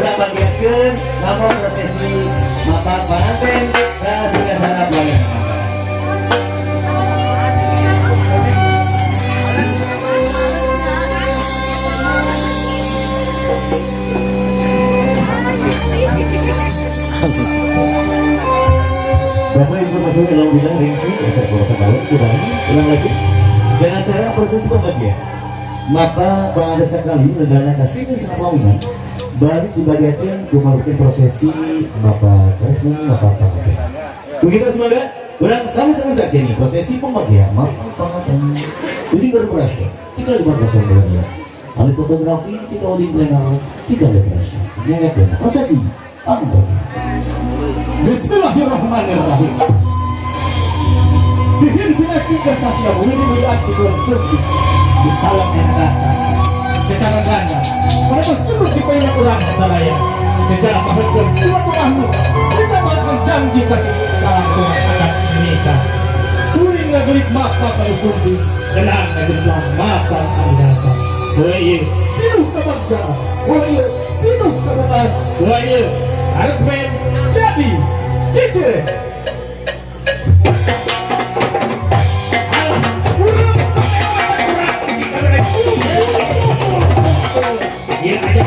udah bagian nama prosesi mata panganten dan singasana pelayan. Bapak informasi dalam bidang ringsi, saya proses balik, ulang lagi. Dan acara proses pembagian, maka pada sekali negara kasih selama baris dibagikan kemarukan prosesi maka resmi maka panganten. Begitu semoga orang sama-sama saksi ini prosesi pembagian maka panganten. Jadi berproses jika 512, alih fotografi jika di plenar jika depresi. Nyanyi prosesi pembagian. Bismillahirrahmanirrahim. Bikin dinasti kesatria bumi berarti konstruksi di salam yang datang secara ganda. Mereka terus dipenyak orang salaya secara menghadirkan suatu makhluk kita melakukan janji kasih dalam rumah adat Indonesia. Suling ngegelit mata kalau sumbi genang ngegelit mata kandasa. Wahyu tinuh kebangsaan, wahyu tinuh kebangsaan, wahyu harus main jadi cici. Ya ada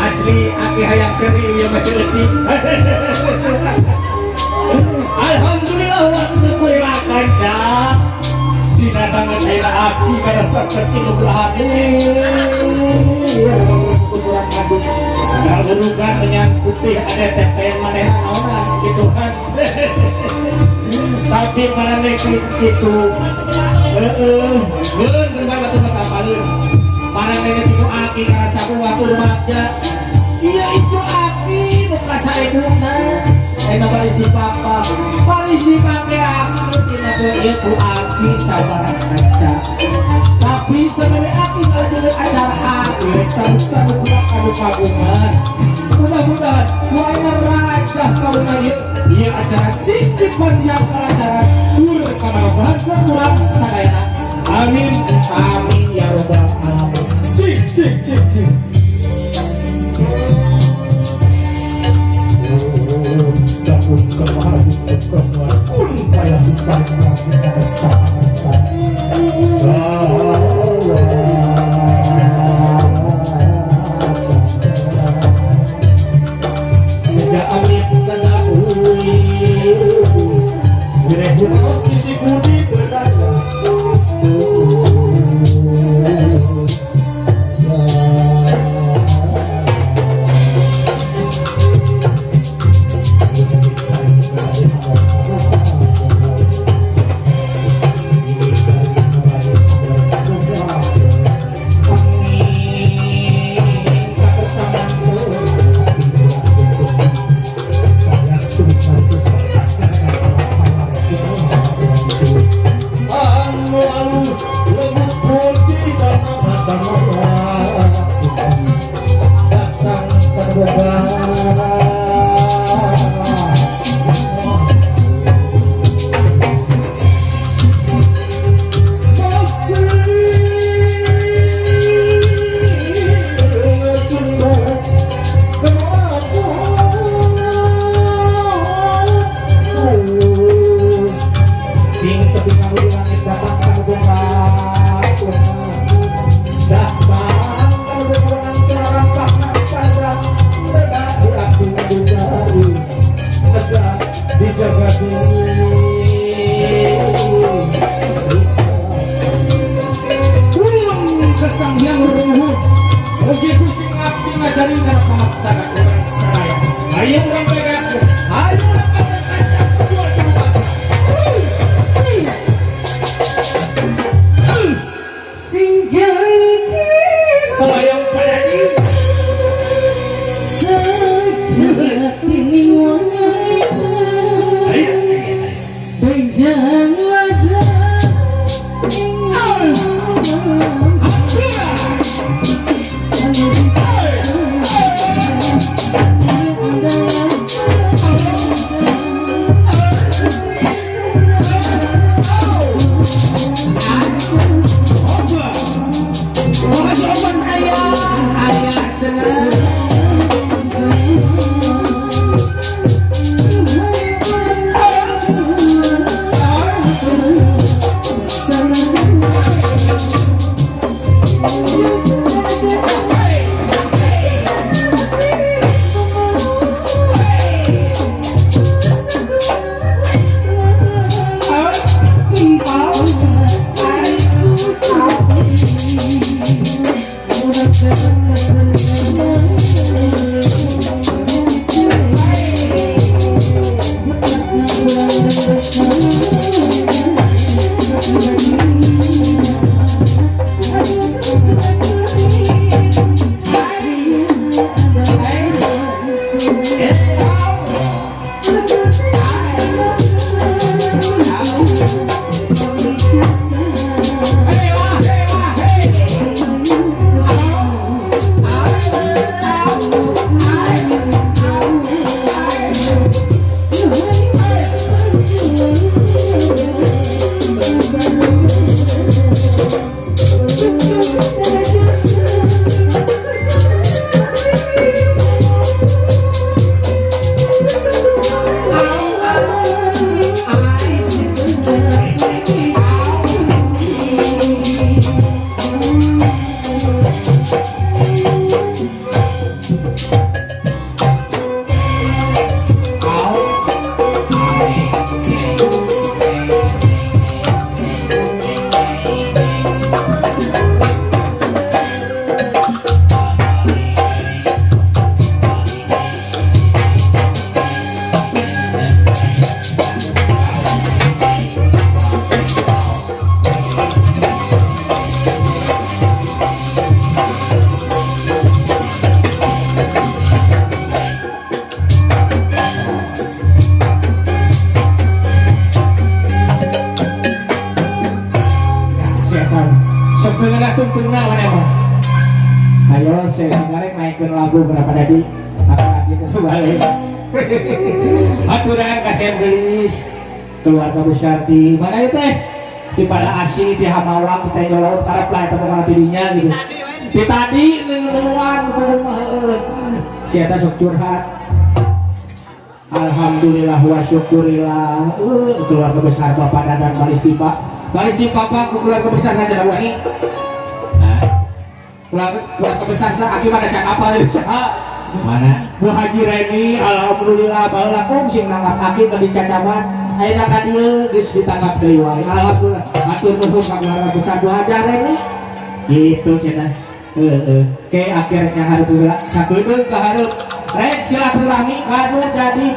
asli aki hayang seri yang masih letih. Alhamdulillah wa syukurillah kanca dinatangan aira aki kada sakta sinublahan ukuran madu kalau berukan dengan putih ada teh manehan orang gitu kan. Tapi mana nekik itu bener batu kapalun para nenek itu aki ngerasa waktu remaja. Iya itu aki bekas aibuna enak baris di papa baris di pakai aki tidak itu aki sabar kaca. Tapi sebenarnya aki kalau jadi acara aki sabu-sabu kurang kadu kagungan. Mudah-mudahan wayar raja kalau nanya iya acara sikit persiapkan acara tur kamar bahan kurang sadayana. Amin amin ya robbal alamin. Cik sabun kemarin pun payah sejak amin ketahui direhun os isi budi berada. Ayo Ayo saya sekarang naikkan lagu berapa tadi? Apa kita sebalik? Aturan kasihan gelis keluarga besar di mana itu teh? Di pada asing di Hamawang kita yang laut karena pelah tempat orang tidinya gitu. Di tadi nengeluan siapa sok curhat. Alhamdulillah wa syukurillah keluarga besar Bapak Dadan Balistipa Papa keluarga besar aja ini. Keluarga besar sa akibat ada apa dari mana? Bu Haji Reni alhamdulillah baheula kongsi nanggap aki ke dicacaban. Ayeuna ka dieu geus ditangkap deui wae. Alhamdulillah. Atur nuhun ka keluarga besar Bu Haji Reni. Gitu cenah. Ke akhirnya hareup sakedeung ka hareup. Rek silaturahmi kanu jadi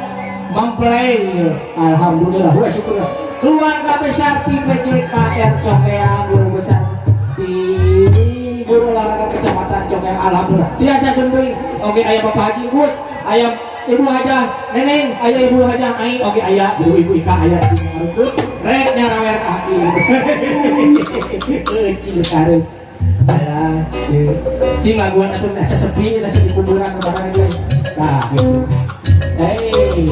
mempelai. Alhamdulillah wa syukur. Keluarga besar di PJKR Cokeang guru besar di guru olahraga kecamatan Cokeang alhamdulillah. Tiasa sembring. Oke ayah Bapak Haji Gus, ayah Ibu Haja Neneng, ayah Ibu Haja Aing, oke ayah Ibu Ika ayah di Marukut. Rek nyarawer kaki. Cilu karep. Alah, cing laguan atuh nasa sepi, nasa di kuburan barang aja. Nah, gitu. Hei,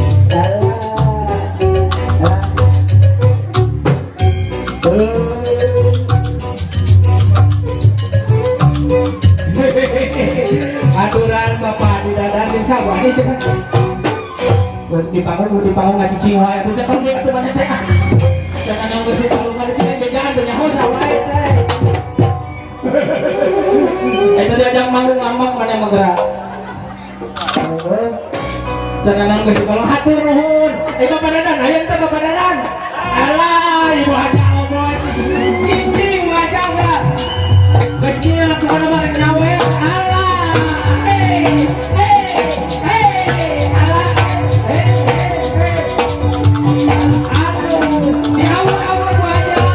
aturan Bapak di dadan di sawah ini cepat dibangun ngaji ciwa itu cepat dia atuh banyak teh jangan yang bersih kalau nggak dicari bejalan dengan hosa wae teh itu dia yang mau ngambak mana yang bergerak jangan yang bersih kalau hatur nuhun Bapak Dadan ayo ente Bapak Dadan alah Ibu Haja obot cincing wajah enggak Gasnya aku mana nyawe alah alah aduh di awal-awal wajah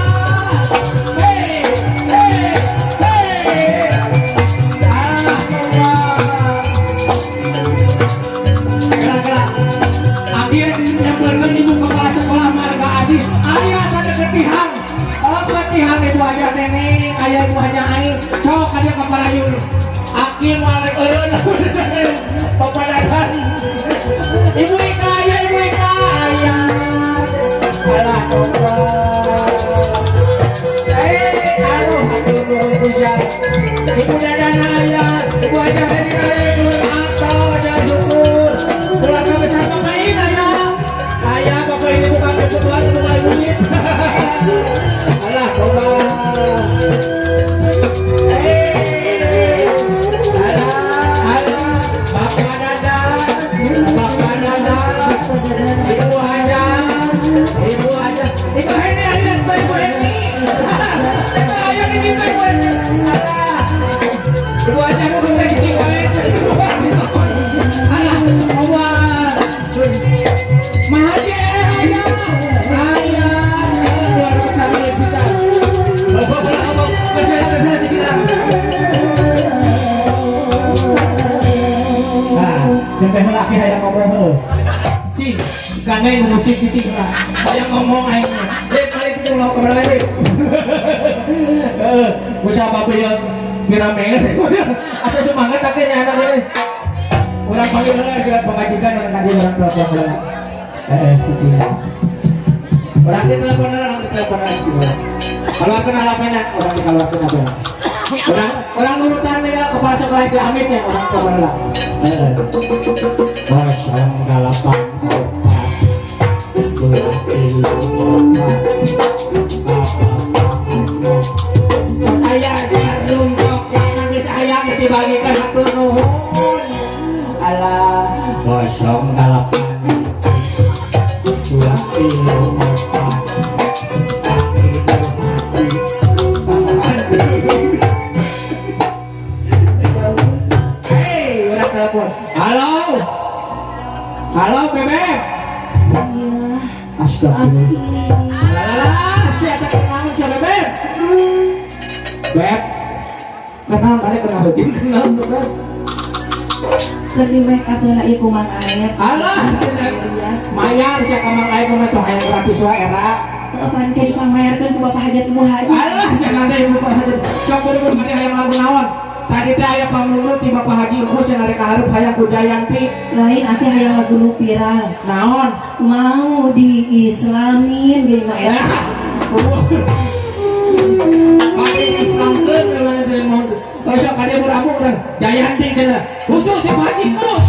alah akhirnya yang berketimu kepala sekolah marga asih ayah ada ketihang ketihang Ibu Haja Neneng ayah Ibu Haja Aing cok ada kepala yun akhir malek Bapak Dadan Ibu Ika ayah Ibu Ika ayah alah aduh hujan Ibu Dadan ayah Ibu Haja Neneng ayah Ibu atau aja syukur keluarga besar pemain ayah Bapak ini bukan kebutuhan bukan duit alah Bapak Dadan teh laki hayang ngomong heuh. Cing, gane musik cicing lah. Hayang ngomong aing. Kali itu ulah ka bala we. Usaha babe yang piramen. Asa semangat akhirnya anak ini. Urang panggil heula geus pamajikan urang tadi urang telepon heula. Cicing. Urang telepon heula, urang telepon heula. Kalau kenal apena, orang dikeluarkan apena. Orang nurutan ya kepala sekolah Islamin ya orang keberla. Wassalamualaikum saya jarum coklat nanti sayang dibagikan satu nuhun. Allah wassalamualaikum. Halo, halo Bebek. Astagfirullah. Siapa kenal siapa Beb? Beb, kenal mana kenal Jin kenal tuh Beb. Kerdi make up lah iku mang air. Alah, mayar siapa mang air mana tuh hayang gratis wae era. Apaan kayak dipamerkeun ku Bapak Hajat Ibu Haji. Alah, jangan deh Ibu Hajat. Coba dulu mana hayang lagu naon. Tadi teh aya pamulung ti Bapak Haji Ibu cenah rek hareup hayang ku Jayanti. Lain atuh hayang lagu nu viral. Naon? Mau diislamin gini mah eta. Mari Islamkeun memang teh mau. Besok ka dia muramu urang Jayanti cenah. Khusus ti Pak Haji terus.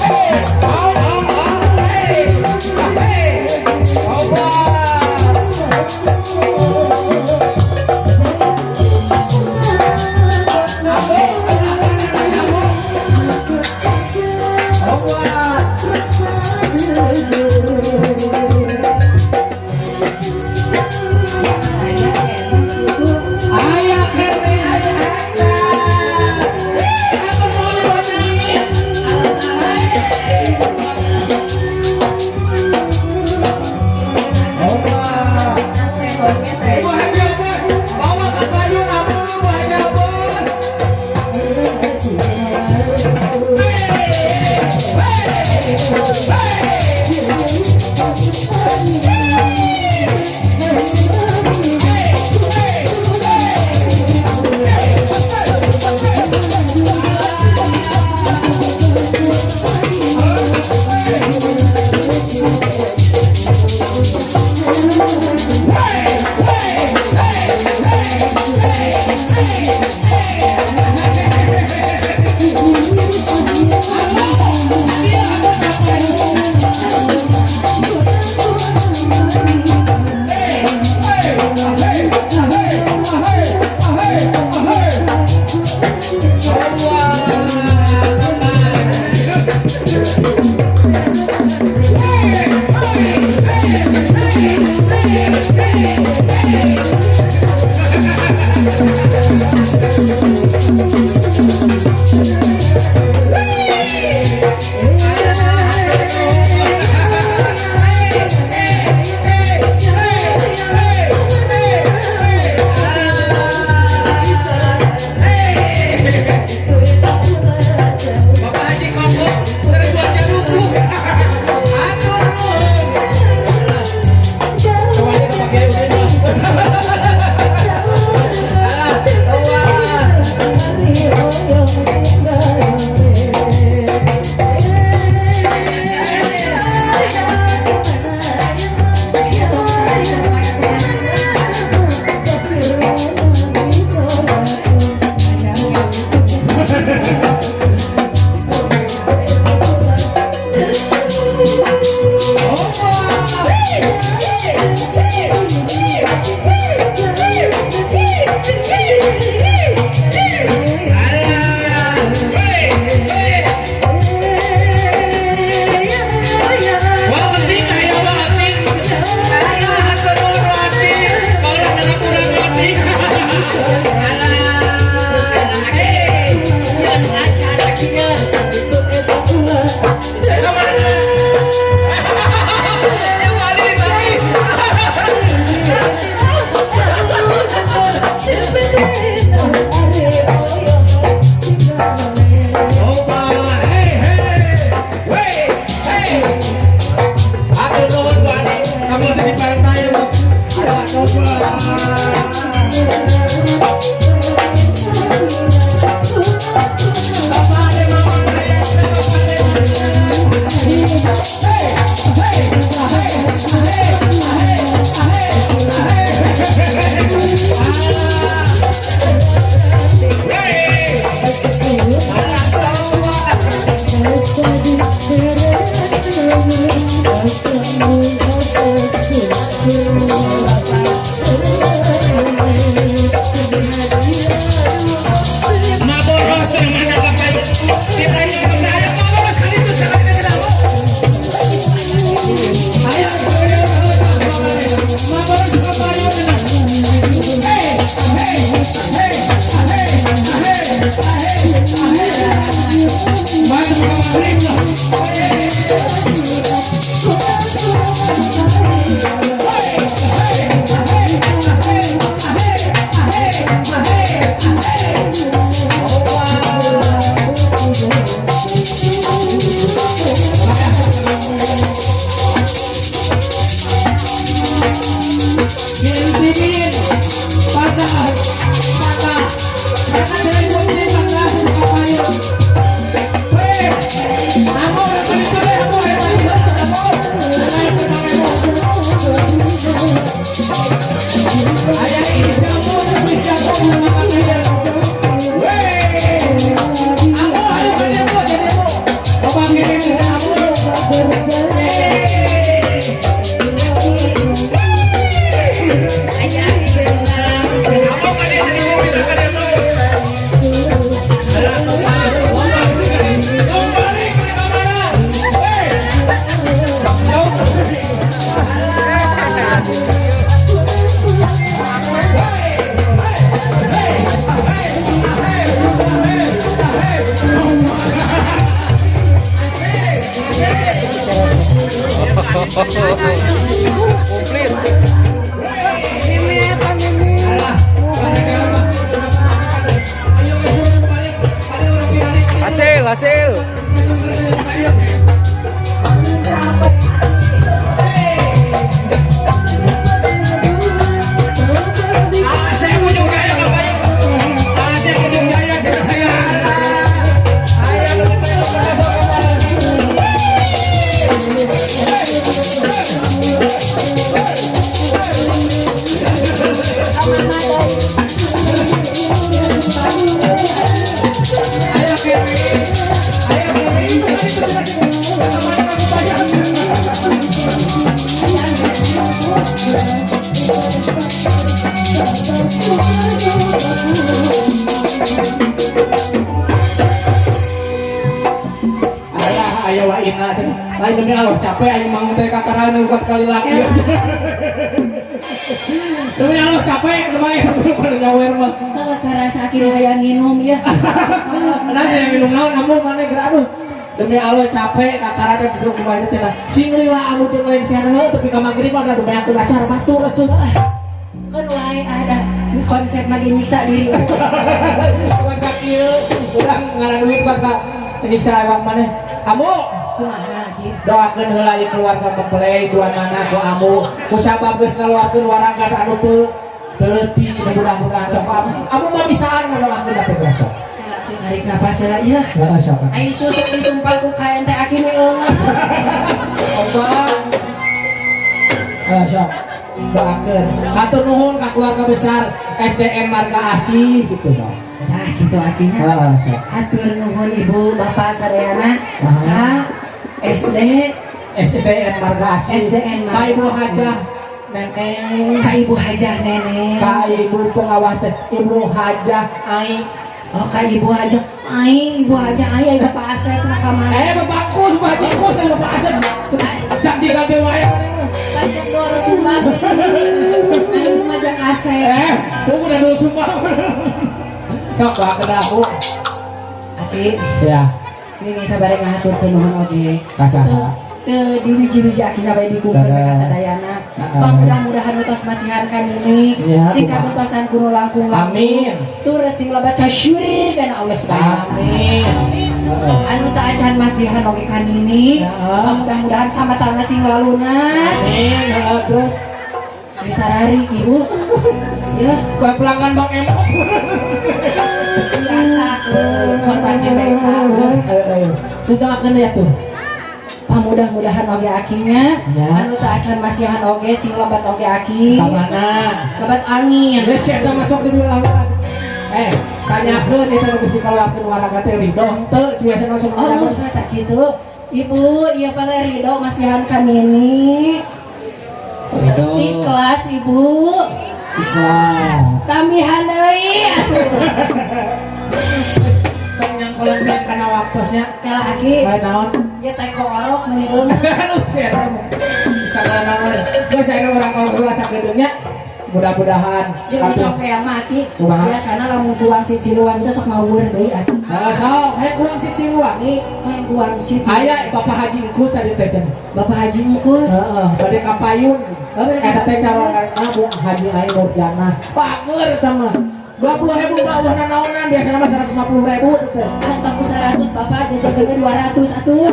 Hey! Komplit. Alah, ayo balik, orang pilih. Hasil. Saya ujung jaya kampanye. Saya ujung jaya cek saya. Ayo ayo wain aja. Lain demi Allah capek ayo mau teh kakaran buat kali lagi. Demi Allah capek lumayan pada nyawer mah. Kalau karasa akhirnya hayang minum ya. Nah yang minum naon kamu mana gerak aduh. Demi Allah capek kakaran duduk kumaha teh lah. Sing lila anu teu lain siana tapi ka magrib ada lumayan teu acara batur atuh. Kan wae ada konsep lagi nyiksa diri. Bukan kieu urang ngaran duit buat ka nyiksa awak maneh. Kamu Kumaha kieu? doakeun heula ieu keluarga mempelai duanana ku amu ku sabab geus ngaluarkeun warangga anu teu leutik mudah-mudahan sok amu mah bisaan ngadoakeun teh besok. Hari napas ya ieu. Heeh sok. Ai susuk disumpal ku kaen teh aki nu eungeun. Allah. Sok. Doakeun. Hatur nuhun ka keluarga besar SDN Marga Asih gitu sok. Nah gitu artinya. Heeh sok. Hatur nuhun ibu bapak sadayana ka SDN Marga Asih. SDN Marga Ka Ibu Asih. Hajah Neneng. ka ibu hajah nenek. Ka Ibu pengawas teh Ibu Hajah Ai. Oh ka ibu hajah. Ai ibu hajah ai ai bapak Asep na kamari. Bapakku, bapakku, saya bapak Asep. Jangan diganti wae. Banyak doro sumbang. Ai majang Asep. Aku udah dulu sumpah. Kau bak kena aku. Ati, Ya, ini kabar ngahaturkeun nuhun oge. kasaha. Ke diri-diri akina bae dikumpul ka sadayana. Mudah-mudahan utos masihan kan ini. Ya, Sing Tuhan. kaguntosan kuno langkung. Amin. Tur sing lobat ka syuri kana Allah subhanahu. Amin. Anu teu acan masihan oge kan ini. Ya. Mudah-mudahan samatana sing walunas. Amin. Terus Ditarari ibu. Ya, kue pelanggan Bang Emo. biasa korban MBK. Terus doakeun ya tuh. Mudah-mudahan oge akinya. Ya. Anu teu acan masihan oge sing lobat oge aki. Ka mana? Lobat angin. Geus eta masuk di bilangan. Tanyakeun eta nu geus dikaluarkeun waranga teh ridho henteu biasa masuk Oh, tak gitu. Ibu, iya pada Ridho masihan kan ini. Ridho. Ikhlas ibu. Ikhlas. Samihan deui atuh. Yang kelengkeng karena waktosnya. Kela aki. Kayak naon? Ieu teh koorok meunikeun. Aduh, siapa? Karena naon? Gue saya orang kalau dua sakedengnya. Mudah-mudahan. Jeung dicokean mah aki. Kumaha? Biasana lamun tuang si Ciluan itu sok ngawur deui aki. Sok, kurang si Ciluani. Main tuang si. Aya Bapak Haji Engkus tadi teh. Bapak Haji Engkus. Heeh, bade ka payun. Eta teh calon Bu Haji Ai Nurjana. Pager eta mah. 20.000 bawah naonan biasana mah 150.000 teh. Antong ku 100 Bapak jajakeun 200 atuh.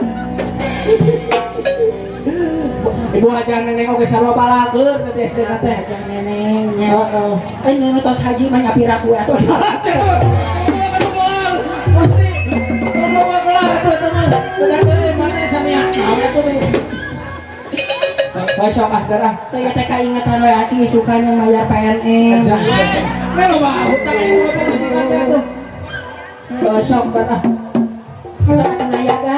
Ibu Haji Neneng oge sarua balager teh SD na teh. Ajang nenengnya. Heeh. Ini tos haji mah nyapira ku atuh. Besok ah darah. Teu ya teh kaingetan we ati sukanya mayar PNM. Melo mah hutang ibu apa majikan teh tuh. Besok darah. Sama tenaga.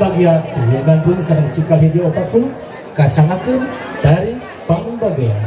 pambagian ulangan pun sareng cikal hiji apapun kasangakeun dari pambagian.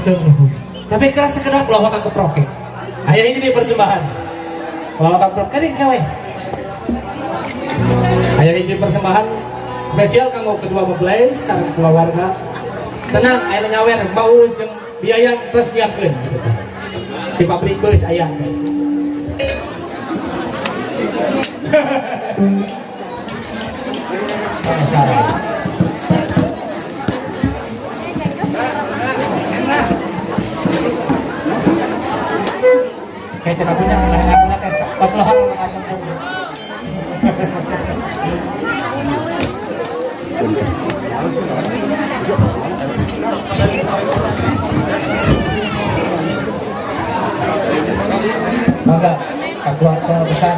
Tapi kerasa kedap lawak ke proke. Ayah ini nih persembahan. Lawak ke proke nih kawe. Ayah ini persembahan spesial kanggo kedua mempelai sareng keluarga. Tenang, ayah nyawer baus jeung biaya terus nyiapkeun. Di pabrik beus ayah. Kayak tidak punya anak-anak pas lohar maka keluarga besar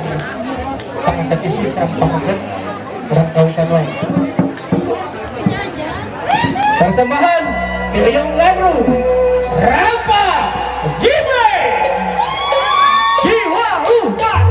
pengangkat istri serang pengangkat orang kawitan lain persembahan Pilihan Lagu Rafa Jibre Jiwa Umat.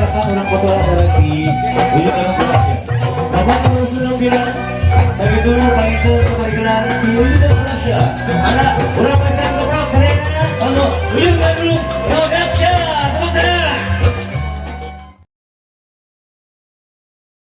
Bahkan orang kotoran sarati Ujung orang Malaysia Bapak kalau sudah bilang Tapi dulu paling itu kebagian di ujung orang Malaysia Anak orang pasang keprok serena Kalau ujung dulu